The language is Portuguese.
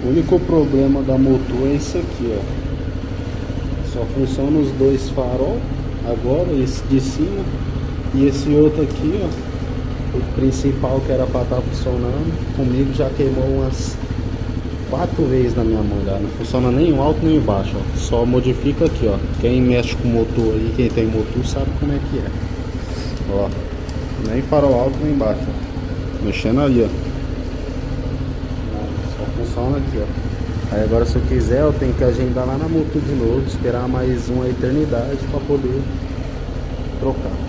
O único problema da motor é isso aqui, ó. Só funciona os dois farol agora, esse de cima e esse outro aqui, ó. O principal que era para estar funcionando, comigo já queimou umas 4 vezes na minha mão já. Não funciona nem o alto nem o baixo, ó. Só modifica aqui, ó. Quem mexe com motor aí, quem tem motor sabe como é que é. Ó, nem farol alto nem baixo, ó. Mexendo ali, ó. Só funciona aqui, ó. Aí agora se eu quiser eu tenho que agendar lá na moto de novo, esperar mais uma eternidade para poder trocar.